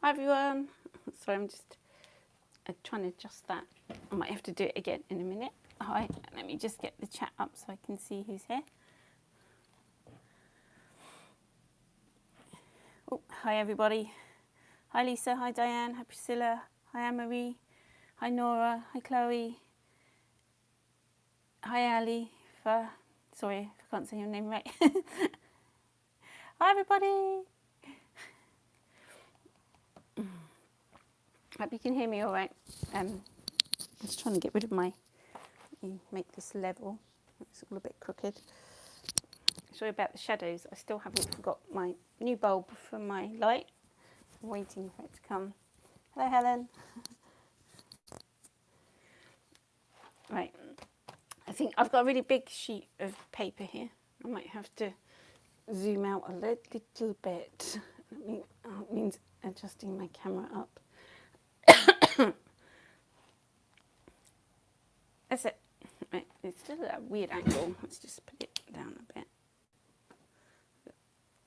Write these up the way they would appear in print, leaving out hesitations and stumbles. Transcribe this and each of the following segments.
Hi everyone. Sorry, I'm just trying to adjust that. I might have to do it again in a minute. Hi, let me just get the chat up so I can see who's here. Oh, hi everybody. Hi Lisa, hi Diane, hi Priscilla, hi Anne-Marie, hi Nora, hi Chloe, hi Ali. Sorry if I can't say your name right. Hi everybody. Hope you can hear me all right. Just trying to get rid of my, make this level. It's all a bit crooked. Sorry about the shadows. I still haven't got my new bulb for my light. I'm waiting for it to come. Hello Helen. Right, I think I've got a really big sheet of paper here. I might have to zoom out a little bit. That means adjusting my camera up. That's it. Right, it's still at a weird angle. Let's just put it down a bit.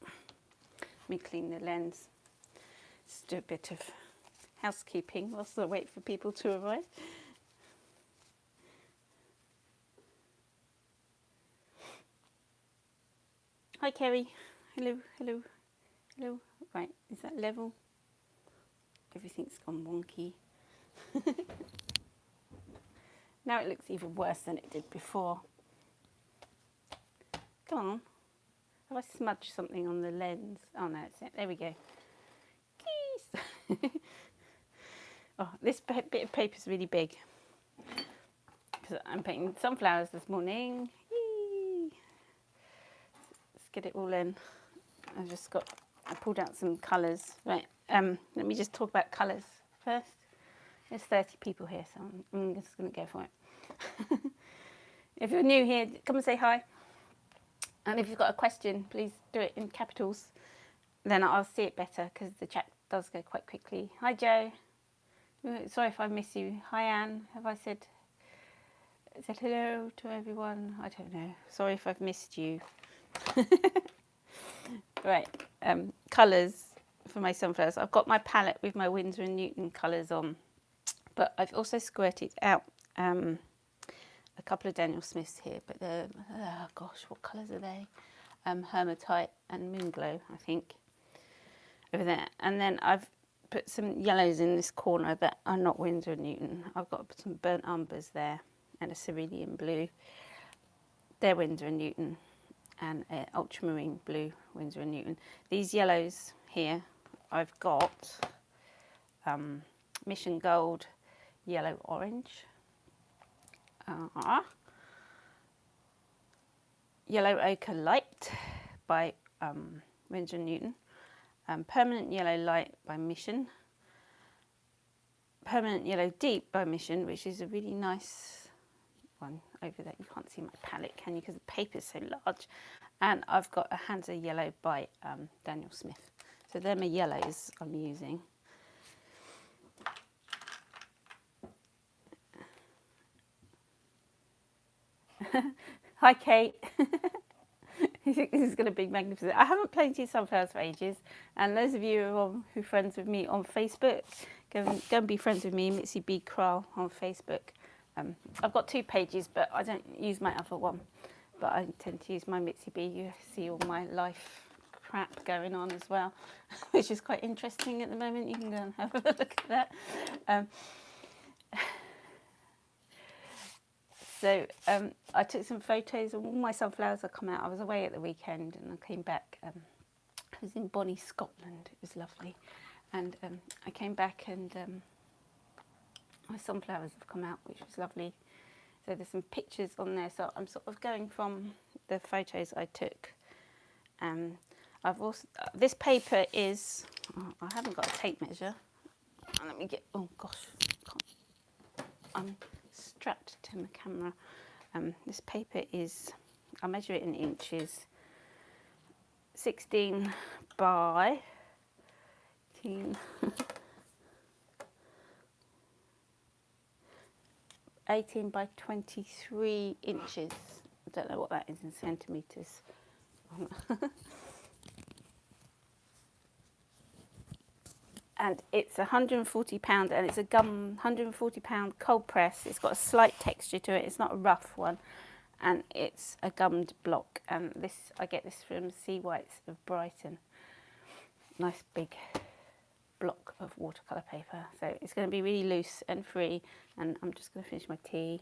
Let me clean the lens. Just do a bit of housekeeping whilst I wait for people to arrive. Hi Kerry. Hello, hello, hello. Right, is that level? Everything's gone wonky. Now it looks even worse than it did before. Come on. Have I smudged something on the lens? Oh no, that's it. There we go. Geez. Oh, this bit of paper is really big. Because I'm painting sunflowers this morning. Yee. Let's get it all in. I pulled out some colours. Right, let me just talk about colours first. There's 30 people here, so I'm just going to go for it. If you're new here, come and say hi. And if you've got a question, please do it in capitals. Then I'll see it better because the chat does go quite quickly. Hi Joe. Sorry if I miss you. Hi Anne. Have I said hello to everyone? I don't know. Sorry if I've missed you. Right, colours for my sunflowers. I've got my palette with my Winsor & Newton colours on, but I've also squirted out a couple of Daniel Smiths here, but they're, oh gosh, what colours are they? Hermatite and Moonglow, I think, over there. And then I've put some yellows in this corner that are not Winsor & Newton. I've got some burnt umbers there and a cerulean blue. They're Winsor & Newton. And ultramarine blue Winsor & Newton. These yellows here, I've got Mission Gold, Yellow Orange, Yellow Ochre Light by Winsor & Newton, Permanent Yellow Light by Mission, Permanent Yellow Deep by Mission, which is a really nice one over there. You can't see my palette, can you? Because the paper is so large. And I've got a Hansa Yellow by Daniel Smith. So they're my yellows I'm using. Hi Kate. You think this is going to be magnificent? I haven't painted sunflowers for ages, and those of you who are friends with me on Facebook, go and be friends with me, Mitzi B. Kral on Facebook. I've got 2 pages, but I don't use my other one. But I tend to use my Mitzi B. You see all my life crap going on as well, which is quite interesting at the moment. You can go and have a look at that. So I took some photos of all my sunflowers that come out. I was away at the weekend and I came back. I was in Bonnie, Scotland. It was lovely. And I came back and my sunflowers have come out, which was lovely. So there's some pictures on there. So I'm sort of going from the photos I took. I've also, this paper is, I haven't got a tape measure. Let me get, oh gosh, I'm strapped to my camera. This paper is, I'll measure it in inches, 16 by 18, 18 by 23 inches. I don't know what that is in centimetres. and it's £140, and it's a gum £140 cold press. It's got a slight texture to it. It's not a rough one, and it's a gummed block. And this, I get this from Sea Whites of Brighton. Nice big block of watercolour paper. So it's going to be really loose and free. And I'm just going to finish my tea.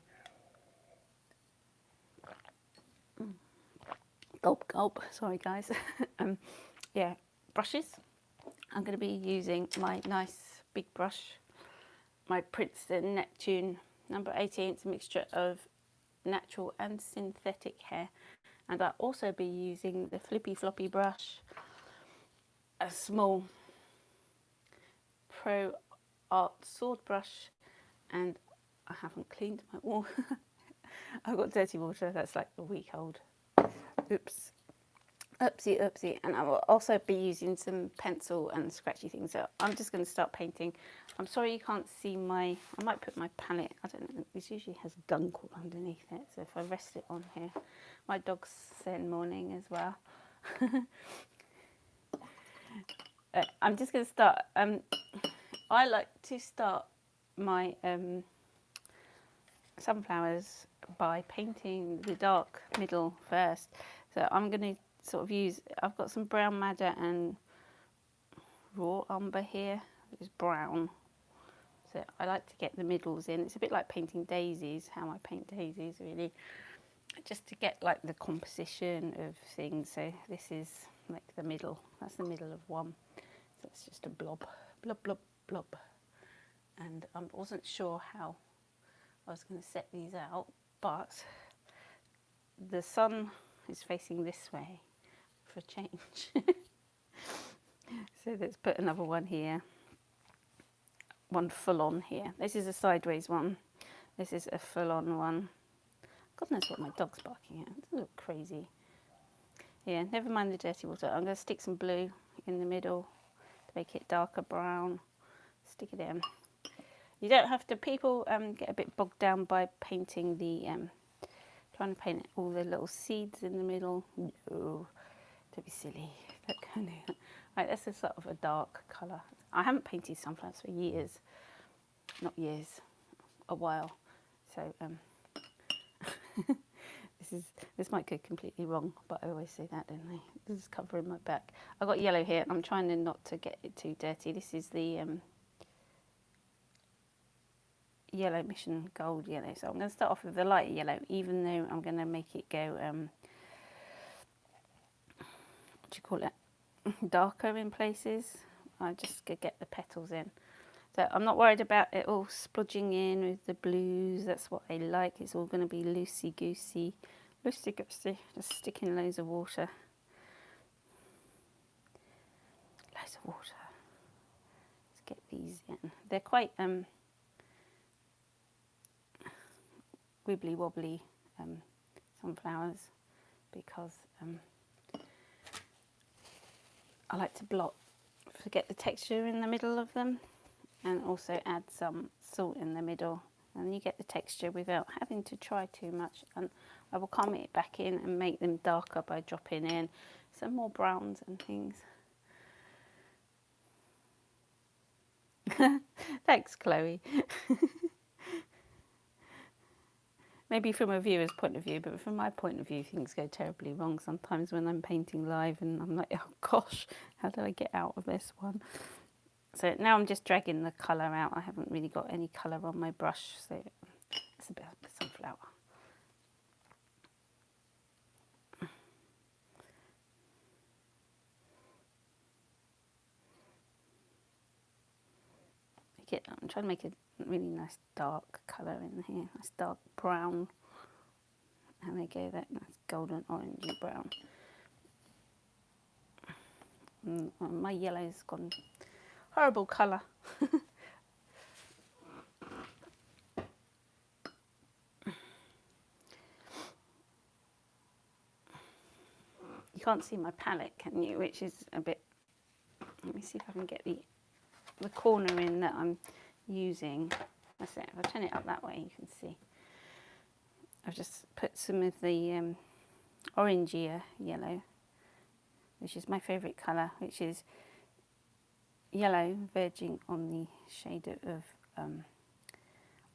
Gulp, gulp. Sorry, guys. Yeah, brushes. I'm going to be using my nice big brush, my Princeton Neptune number 18. It's a mixture of natural and synthetic hair. And I'll also be using the Flippy Floppy brush, a small Pro Art sword brush, and I haven't cleaned my wall. I've got dirty water that's like a week old. Oops. Oopsie, oopsie. And I will also be using some pencil and scratchy things. So I'm just going to start painting. I'm sorry you can't see my, I might put my palette, I don't know, this usually has guncle underneath it. So if I rest it on here, my dog's saying morning as well. I'm just going to start, I like to start my sunflowers by painting the dark middle first. So I'm going to sort of use, I've got some brown madder and raw umber here. It's brown. So I like to get the middles in. It's a bit like painting daisies, how I paint daisies really. Just to get like the composition of things. So this is like the middle. That's the middle of one. So it's just a blob, blob, blob, blob. And I wasn't sure how I was going to set these out, but the sun is facing this way for a change. So let's put another one here, one full on here. This is a sideways one. This is a full on one. God knows what my dog's barking at. It's a little crazy. Yeah, never mind the dirty water. I'm going to stick some blue in the middle to make it darker brown. Stick it in. You don't have to, people get a bit bogged down by painting the, trying to paint all the little seeds in the middle. No, don't be silly. That kind of, right, this is sort of a dark colour. I haven't painted sunflowers for years. Not years, a while. So this might go completely wrong, but I always say that, don't I? This is covering my back. I've got yellow here. I'm trying not to get it too dirty. This is the yellow mission gold yellow. So I'm going to start off with the light yellow, even though I'm going to make it go, what do you call it, darker in places. I just get the petals in. So I'm not worried about it all splodging in with the blues. That's what I like. It's all going to be loosey-goosey. Loosey-goosey. Just stick in loads of water. Loads of water. Let's get these in. They're quite wibbly wobbly sunflowers because I like to get the texture in the middle of them, and also add some salt in the middle, and you get the texture without having to try too much. And I will come it back in and make them darker by dropping in some more browns and things. Thanks, Chloe. Maybe from a viewer's point of view, but from my point of view, things go terribly wrong sometimes when I'm painting live, and I'm like, oh gosh, how do I get out of this one? So now I'm just dragging the colour out. I haven't really got any colour on my brush, so it's a bit of sunflower. I'm trying to make a really nice dark colour in here, nice dark brown. And there you go, that nice golden orangey brown. My yellow's gone horrible colour. You can't see my palette, can you? Which is a bit, let me see if I can get the corner in that I'm using. That's it. If I turn it up that way, you can see. I've just put some of the orangier yellow, which is my favourite colour, which is yellow verging on the shade of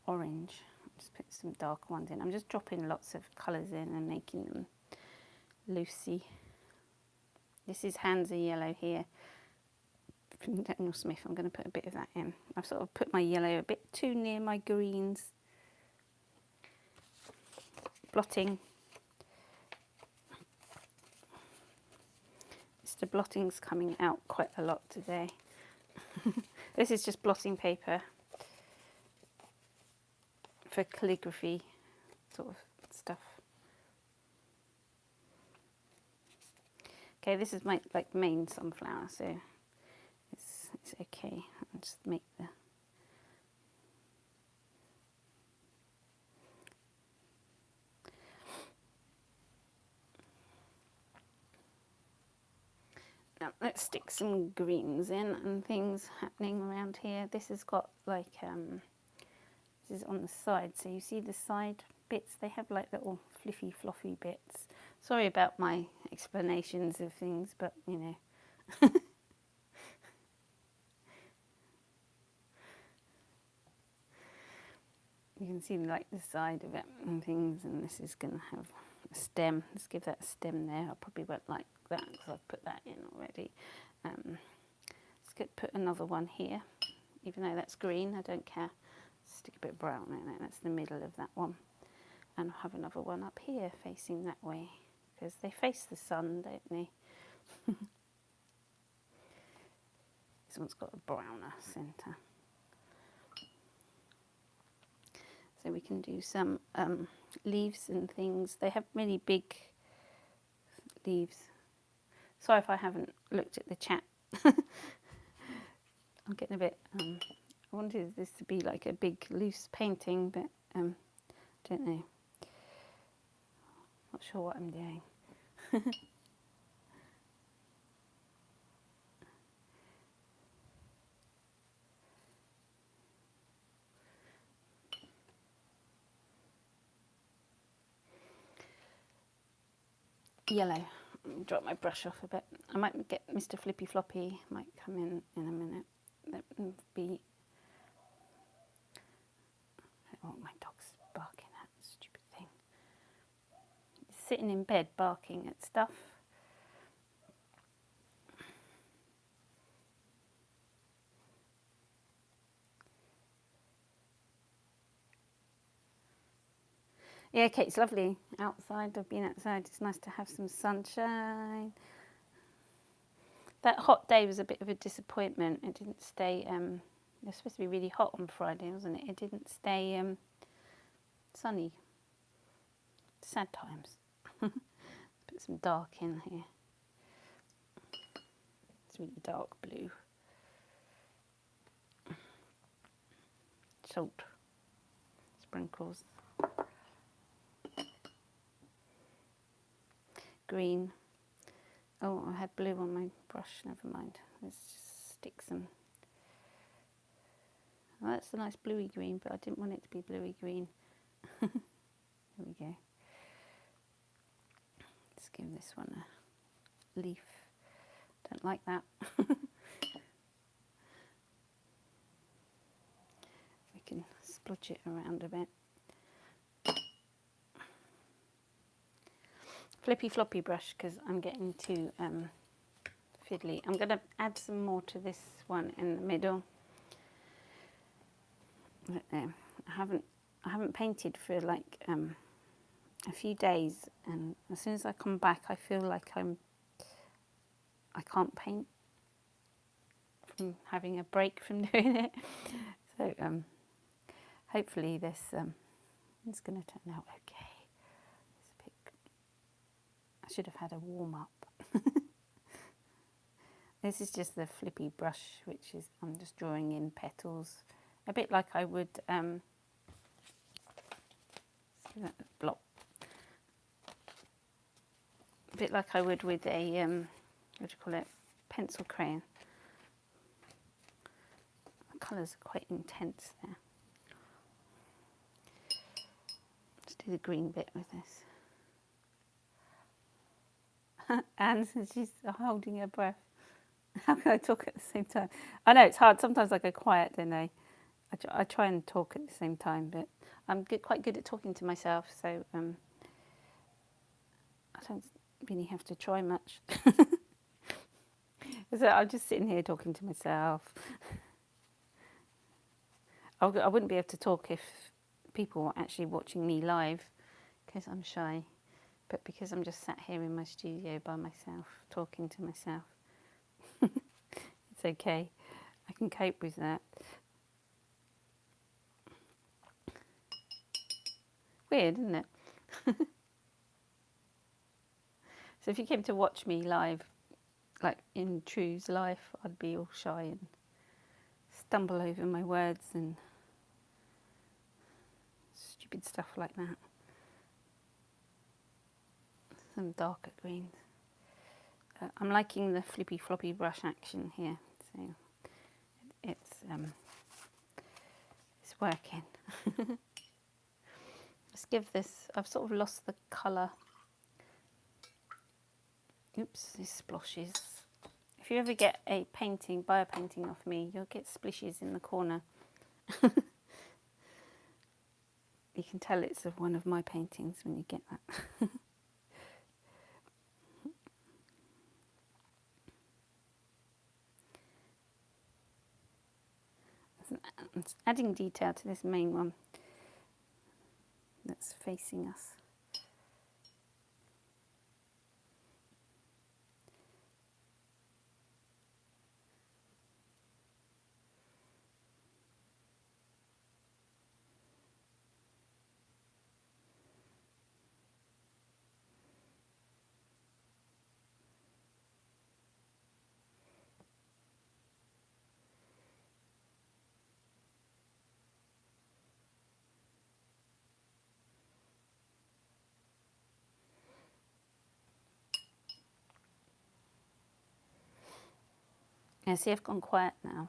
orange. Just put some dark ones in. I'm just dropping lots of colours in and making them loosey. This is Hansa yellow here from Daniel Smith. I'm going to put a bit of that in. I've sort of put my yellow a bit too near my greens. Blotting. Mr. Blotting's coming out quite a lot today. This is just blotting paper for calligraphy sort of stuff. Okay, this is my main sunflower, so it's okay. I'll just make the now, let's stick some greens in and things happening around here. This has got like this is on the side, so you see the side bits, they have like little fluffy floppy bits. Sorry about my explanations of things, but you know. You can see like the side of it and things, and this is going to have a stem. Let's give that a stem there. I probably won't like that because I've put that in already. Let's put another one here, even though that's green, I don't care. Stick a bit of brown in it, that's the middle of that one. And I'll have another one up here facing that way, because they face the sun, don't they? This one's got a browner centre. So we can do some leaves and things. They have really big leaves. Sorry if I haven't looked at the chat. I'm getting a bit, I wanted this to be like a big loose painting, but don't know. Not sure what I'm doing. Yellow. Drop my brush off a bit. I might get Mr. Flippy Floppy, might come in a minute. That would be... Oh, my dog's barking at the stupid thing. He's sitting in bed barking at stuff. Yeah, okay, it's lovely outside. I've been outside. It's nice to have some sunshine. That hot day was a bit of a disappointment. It didn't stay, it was supposed to be really hot on Friday, wasn't it? It didn't stay sunny. Sad times. Put some dark in here. It's really dark blue. Salt. Sprinkles. Green. Oh, I had blue on my brush, never mind. Let's just stick some. Well, that's a nice bluey green, but I didn't want it to be bluey green. There we go. Let's give this one a leaf. Don't like that. We can splodge it around a bit. Flippy floppy brush, because I'm getting too fiddly. I'm going to add some more to this one in the middle. I haven't painted for like a few days, and as soon as I come back, I feel like I can't paint from having a break from doing it. So hopefully this is going to turn out okay. I should have had a warm-up. This is just the flippy brush, which is, I'm just drawing in petals, a bit like I would, block, a bit like I would with a, what do you call it, pencil crayon. The colours are quite intense there. Let's do the green bit with this. And she's holding her breath. How can I talk at the same time? I know it's hard. Sometimes I go quiet, don't I? I try and talk at the same time, but I'm quite good at talking to myself, so I don't really have to try much. So I'm just sitting here talking to myself. I wouldn't be able to talk if people were actually watching me live, because I'm shy. But because I'm just sat here in my studio by myself, talking to myself, it's okay. I can cope with that. Weird, isn't it? So if you came to watch me live, like in True's life, I'd be all shy and stumble over my words and stupid stuff like that. Some darker greens. I'm liking the flippy floppy brush action here, so it's working. Let's give this. I've sort of lost the colour. Oops, this splashes. If you ever get a painting, buy a painting off me, you'll get splishes in the corner. You can tell it's of one of my paintings when you get that. It's adding detail to this main one that's facing us. Yeah, see, I've gone quiet now.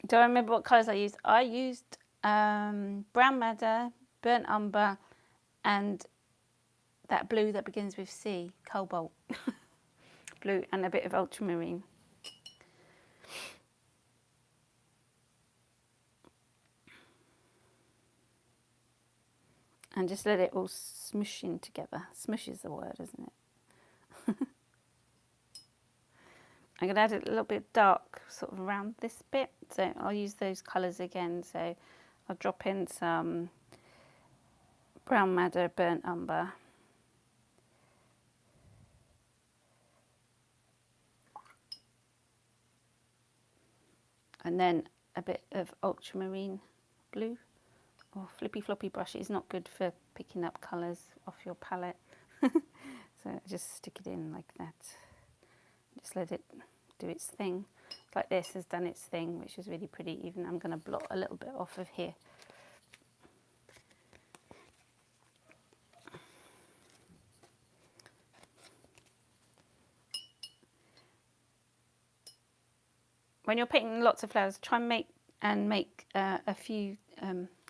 Do I remember what colours I used? I used brown madder, burnt umber, and that blue that begins with C, cobalt blue, and a bit of ultramarine. And just let it all smush in together. Smush is the word, isn't it? I'm going to add a little bit dark sort of around this bit. So I'll use those colours again. So I'll drop in some brown madder, burnt umber. And then a bit of ultramarine blue. Or flippy floppy brush is not good for picking up colours off your palette. So just stick it in like that. Just let it do its thing. Like this has done its thing, which is really pretty. Even I'm going to blot a little bit off of here. When you're painting lots of flowers, try and make a few.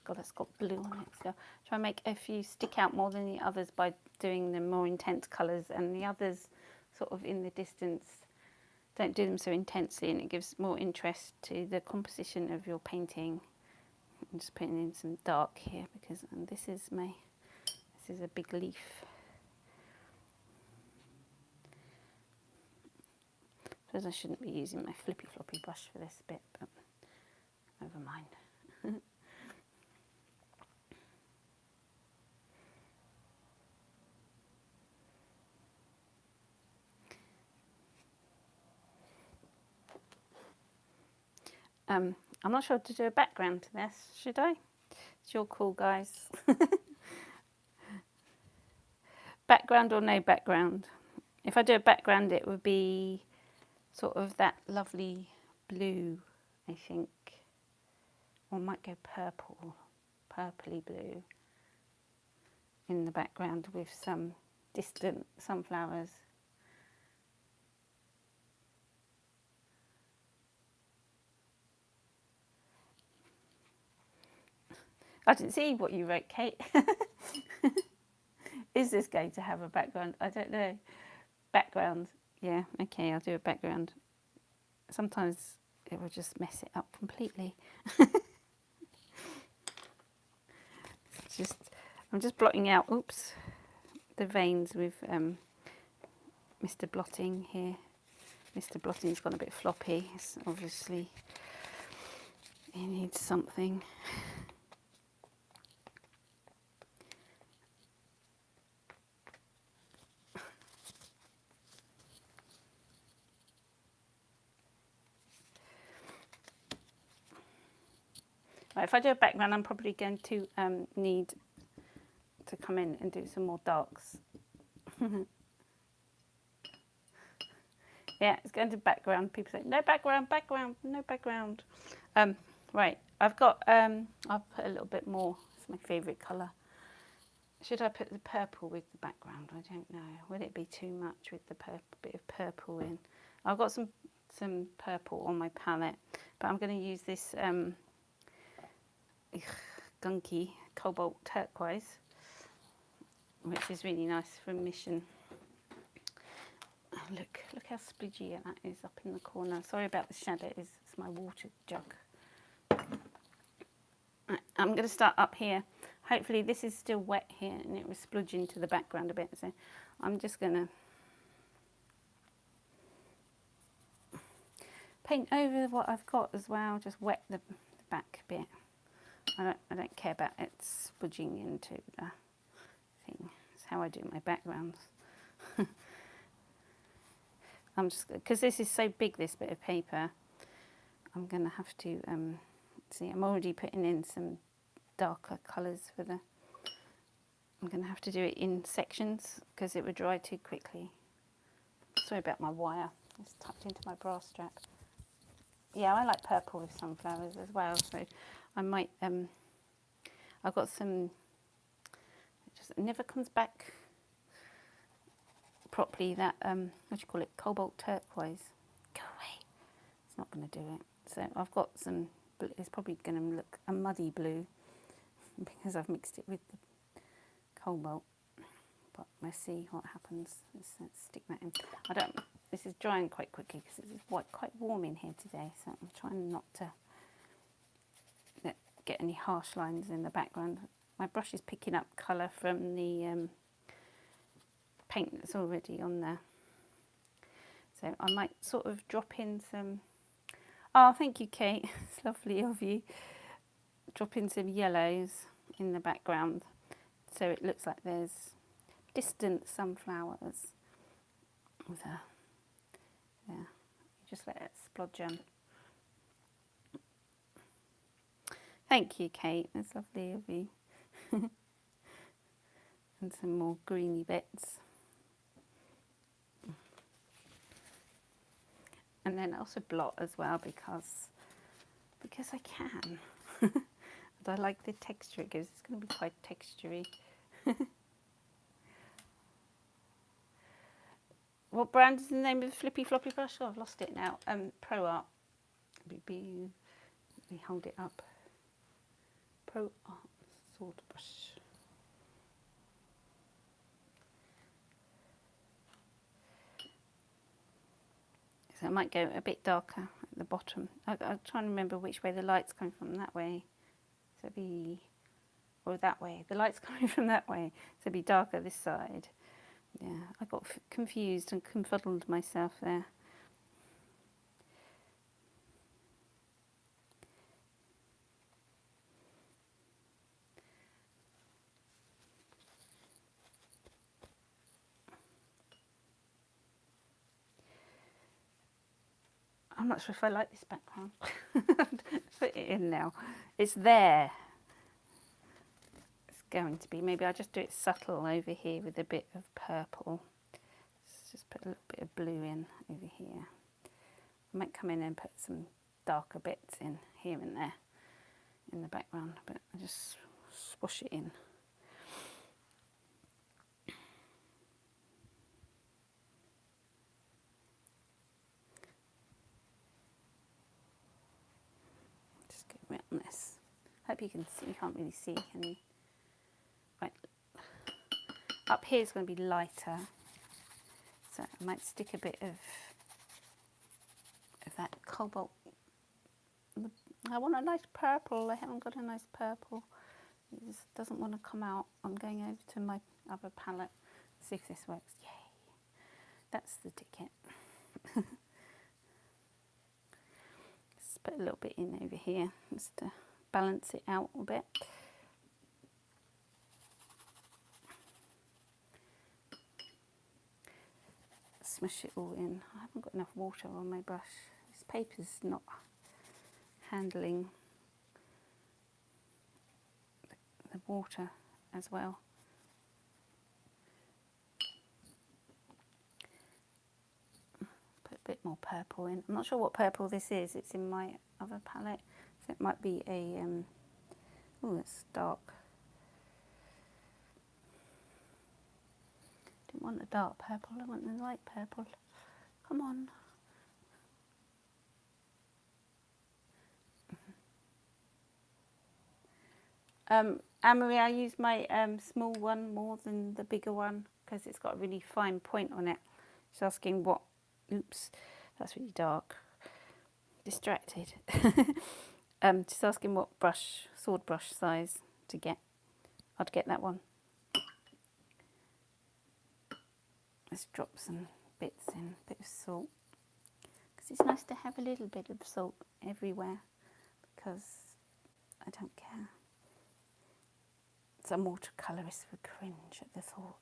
God, that's got blue on it. So try and make a few stick out more than the others by doing the more intense colours, and the others sort of in the distance. Don't do them so intensely, and it gives more interest to the composition of your painting. I'm just putting in some dark here because this is a big leaf. I suppose I shouldn't be using my flippy floppy brush for this bit, but never mind. I'm not sure to do a background to this, should I? It's your call, guys. Background or no background? If I do a background, it would be sort of that lovely blue, I think. Or I might go purple, purpley blue in the background with some distant sunflowers. I didn't see what you wrote, Kate. Is this going to have a background? I don't know. Background. Yeah, okay, I'll do a background. Sometimes it will just mess it up completely. I'm just blotting out, oops, the veins with Mr. Blotting here. Mr. Blotting's gone a bit floppy. It's obviously he needs something. Right, if I do a background, I'm probably going to need to come in and do some more darks. Yeah, it's going to background. People say, no background, background, no background. Right, I've got, I'll put a little bit more. It's my favourite colour. Should I put the purple with the background? I don't know. Would it be too much with the bit of purple in? I've got some purple on my palette, but I'm going to use this gunky cobalt turquoise, which is really nice from Mission. Oh, look how splidgy that is up in the corner. Sorry about the shadow, it's my water jug. Right, I'm going to start up here. Hopefully this is still wet here and it will spludge into the background a bit. So I'm just going to paint over what I've got as well. Just wet the back bit. I don't care about it spludging into the thing. It's how I do my backgrounds. I'm just, because this is so big, this bit of paper, I'm going to have to see. I'm already putting in some darker colours for the. I'm going to have to do it in sections because it would dry too quickly. Sorry about my wire. It's tucked into my bra strap. Yeah, I like purple with sunflowers as well. So I might. I've got some. It never comes back properly. That what do you call it? Cobalt turquoise. Go away. It's not going to do it. So I've got some. It's probably going to look a muddy blue because I've mixed it with the cobalt. But we'll see what happens. Let's stick that in. This is drying quite quickly because it's quite warm in here today. So I'm trying not to get any harsh lines in the background. My brush is picking up colour from the paint that's already on there. So I might sort of drop in some. Oh, thank you, Kate. It's lovely of you. Drop in some yellows in the background so it looks like there's distant sunflowers with a, yeah, just let it splodge on. Thank you, Kate. That's lovely of you. And some more greeny bits. And then also blot as well because I can. And I like the texture it gives. It's going to be quite textury. What brand is the name of the flippy floppy brush? Oh, I've lost it now. Pro Art. Let me hold it up. Pro Art sword brush. So I might go a bit darker at the bottom. I'll try and remember which way the light's coming from. That way. So or that way. The light's coming from that way. So it'd be darker this side. Yeah, I got confused and confuddled myself there. I'm not sure if I like this background. Put it in now. It's there. It's going to be. Maybe I'll just do it subtle over here with a bit of purple. Let's just put a little bit of blue in over here. I might come in and put some darker bits in here and there in the background, but I just swoosh it in. Just get around this. Hope you can see. You can't really see, can you? Right. Up here is going to be lighter, so I might stick a bit of that cobalt. I want a nice purple. I haven't got a nice purple. It just doesn't want to come out. I'm going over to my other palette. See if this works. Yay! That's the ticket. Just put a little bit in over here just to balance it out a bit. Smush it all in. I haven't got enough water on my brush. This paper's not handling the water as well. Put a bit more purple in. I'm not sure what purple this is. It's in my other palette, so it might be a oh, it's dark. Didn't want a dark purple, I want the light purple. Come on. Anne-Marie, I use my small one more than the bigger one because it's got a really fine point on it. She's asking what, oops, that's really dark. Distracted. She's asking what brush, sword brush size to get. I'd get that one. Let's drop some bits in, a bit of salt. Because it's nice to have a little bit of salt everywhere because I don't care. Some watercolourists would cringe at the thought.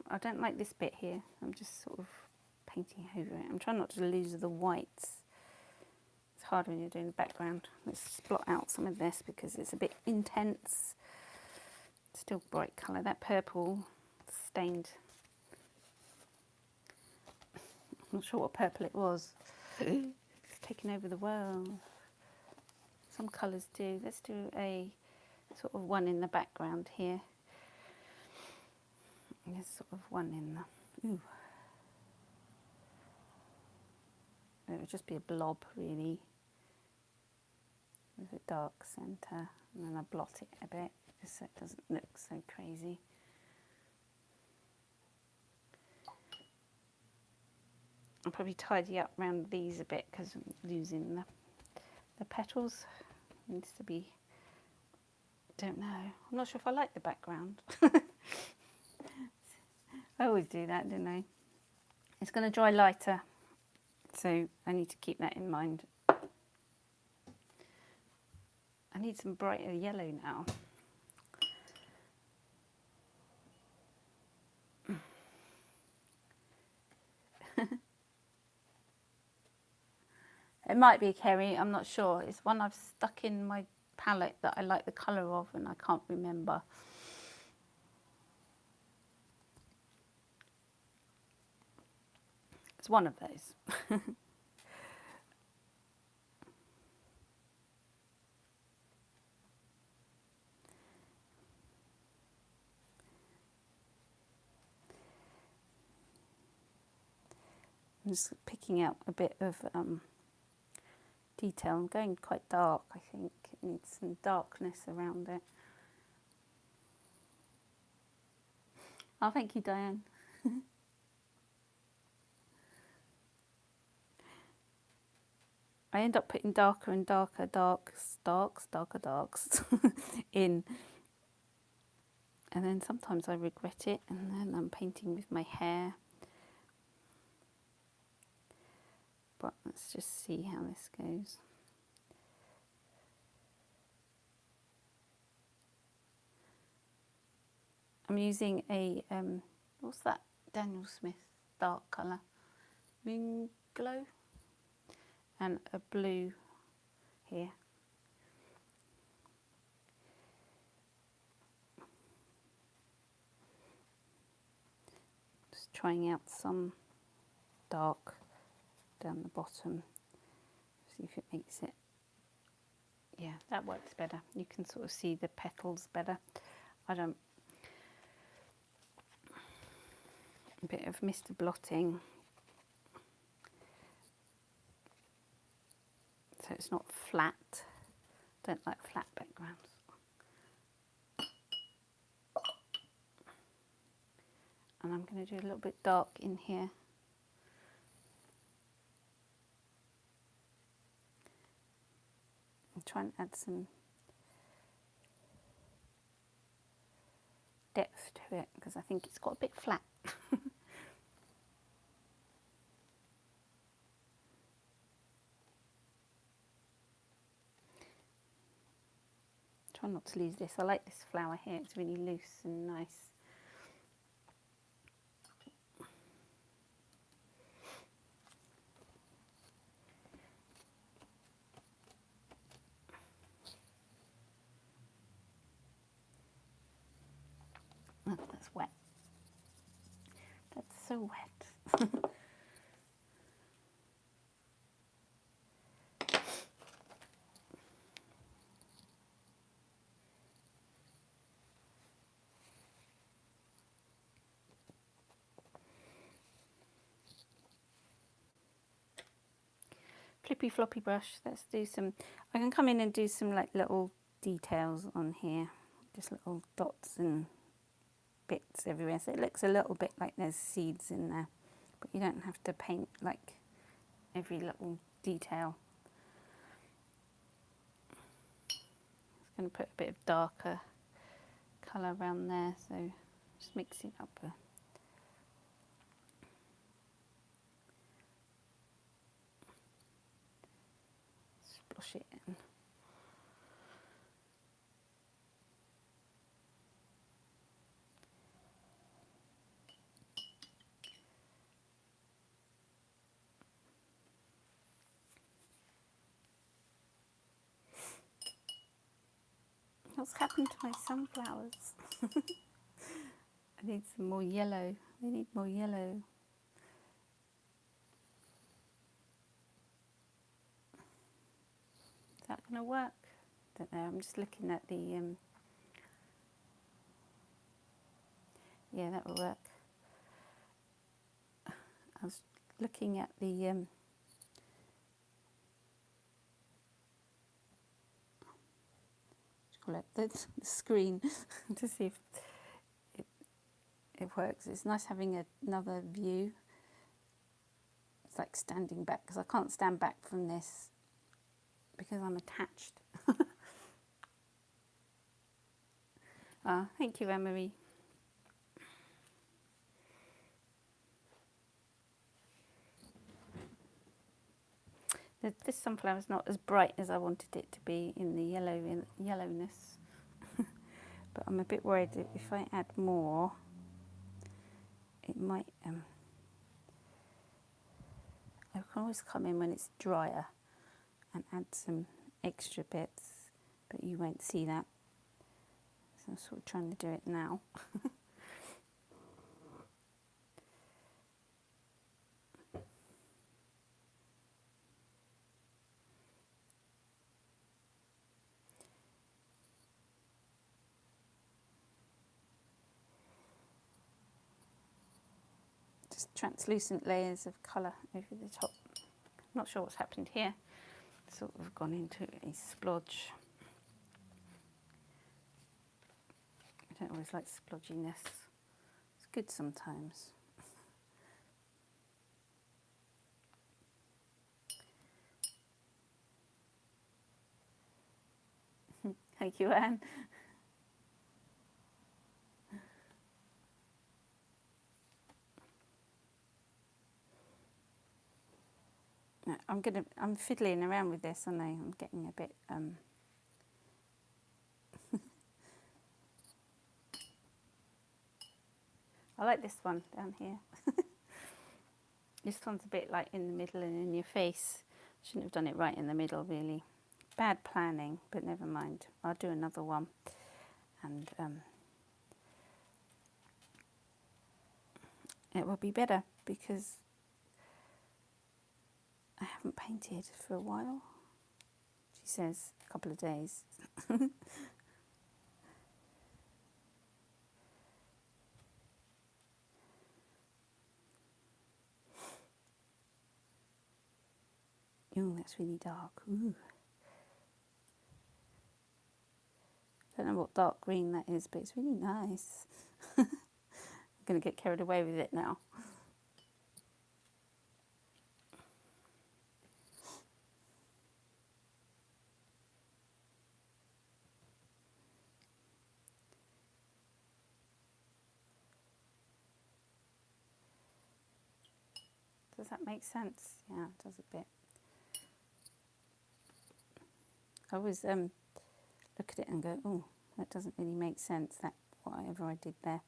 I don't like this bit here. I'm just sort of painting over it. I'm trying not to lose the whites. It's hard when you're doing the background. Let's blot out some of this because it's a bit intense. Still bright colour. That purple stained. I'm not sure what purple it was. It's taken over the world. Some colours do. Let's do a sort of one in the background here. And there's sort of one in the... Ooh. It would just be a blob, really. With a dark centre. And then I blot it a bit, just so it doesn't look so crazy. I'll probably tidy up around these a bit because I'm losing the petals. It needs to be... Don't know. I'm not sure if I like the background. I always do that, don't I? It's going to dry lighter, so I need to keep that in mind. I need some brighter yellow now. It might be a Kerry, I'm not sure. It's one I've stuck in my palette that I like the colour of and I can't remember. It's one of those. I'm just picking out a bit of detail. I'm going quite dark, I think. It needs some darkness around it. Oh, thank you, Diane. I end up putting darker and darker darker darks in. And then sometimes I regret it, and then I'm painting with my hair. But let's just see how this goes. I'm using a, what's that Daniel Smith dark colour? Moon Glow. And a blue here. Just trying out some dark down the bottom. See if it makes it, yeah, that works better. You can sort of see the petals better. I don't, a bit of Mr. Blotting, so it's not flat. Don't like flat backgrounds. And I'm going to do a little bit dark in here. And try and add some depth to it because I think it's got a bit flat. Try not to lose this. I like this flower here. It's really loose and nice. Oh, that's wet. That's so wet. Flippy floppy brush. Let's do some, I can come in and do some like little details on here. Just little dots and bits everywhere. So it looks a little bit like there's seeds in there. But you don't have to paint like every little detail. Just going to put a bit of darker colour around there. So just mix it up a splosh it in. What's happened to my sunflowers? I need some more yellow. They need more yellow. Is that going to work? Don't know. I'm just looking at the. Yeah, that will work. I was looking at the. Call it the screen to see if it works. It's nice having another view. It's like standing back because I can't stand back from this because I'm attached. Ah, thank you, Anne-Marie. This sunflower is not as bright as I wanted it to be in the yellowness. But I'm a bit worried that if I add more, it might. I can always come in when it's drier and add some extra bits, but you won't see that. So I'm sort of trying to do it now. Just translucent layers of colour over the top. Not sure what's happened here. Sort of gone into a splodge. I don't always like splodginess. It's good sometimes. Thank you, Anne. No, I'm fiddling around with this, and I'm getting a bit I like this one down here. This one's a bit like in the middle and in your face. Shouldn't have done it right in the middle, really. Bad planning, but never mind. I'll do another one. And it will be better because I haven't painted for a while. She says a couple of days. Ooh, that's really dark. Ooh. Don't know what dark green that is, but it's really nice. I'm going to get carried away with it now. Does that make sense? Yeah, it does a bit. I always look at it and go, oh, that doesn't really make sense, that whatever I did there.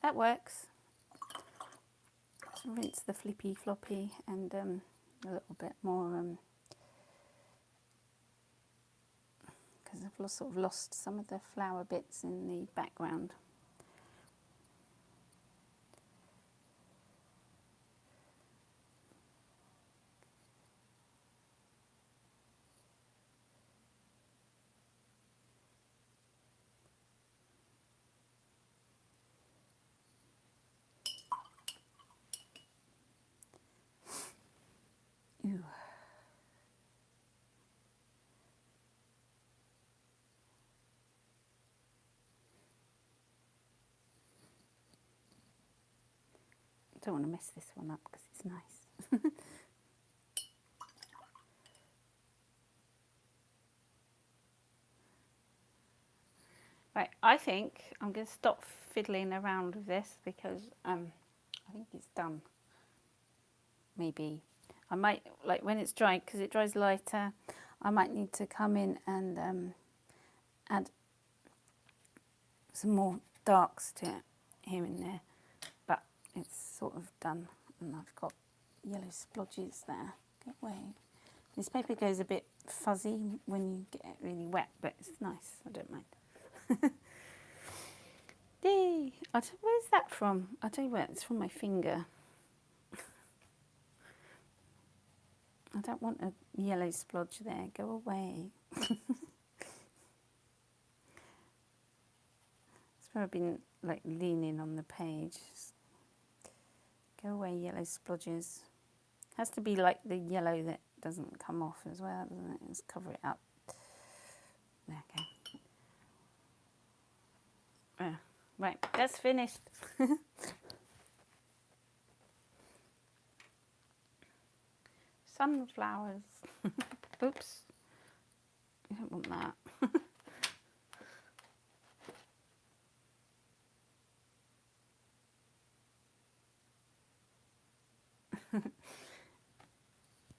That works. Just rinse the flippy floppy and a little bit more because I've sort of lost some of the flower bits in the background. Ooh. I don't want to mess this one up because it's nice. Right, I think I'm going to stop fiddling around with this because I think it's done. Maybe I might, like when it's dry, because it dries lighter, I might need to come in and add some more darks to it here and there, but it's sort of done and I've got yellow splodges there. Get away. This paper goes a bit fuzzy when you get it really wet, but it's nice, I don't mind. Yay! Where's that from? I'll tell you where, it's from my finger. I don't want a yellow splodge there, go away. It's where I've been like leaning on the page. Go away, yellow splodges. Has to be like the yellow that doesn't come off as well, doesn't it? Let's cover it up. There, okay. Right, that's finished. Sunflowers. Oops. I don't want that.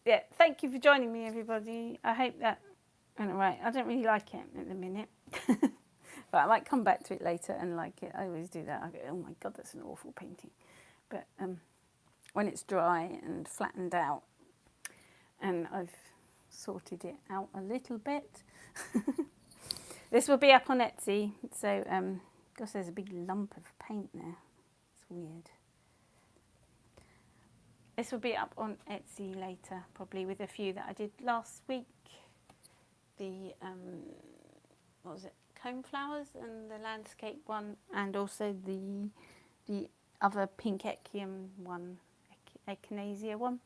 Yeah, thank you for joining me, everybody. I hope that went all right. I don't really like it at the minute. But I might come back to it later and like it. I always do that. I go, oh my God, that's an awful painting. But when it's dry and flattened out and I've sorted it out a little bit. This will be up on Etsy. So, gosh, there's a big lump of paint there. It's weird. This will be up on Etsy later, probably with a few that I did last week. The, what was it, cone flowers and the landscape one, and also the other pink echium one, echinacea one,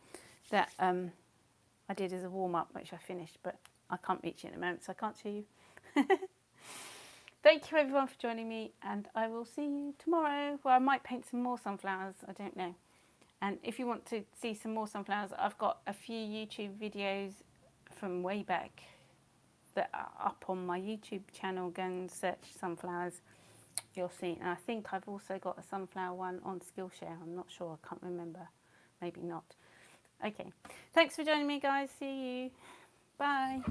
that I did as a warm-up, which I finished, but I can't reach it at the moment, so I can't show you. Thank you everyone for joining me, and I will see you tomorrow, where I might paint some more sunflowers, I don't know. And if you want to see some more sunflowers, I've got a few YouTube videos from way back that are up on my YouTube channel. Go and search sunflowers, you'll see. And I think I've also got a sunflower one on Skillshare. I'm not sure, I can't remember. Maybe not. Okay, thanks for joining me, guys. See you. Bye.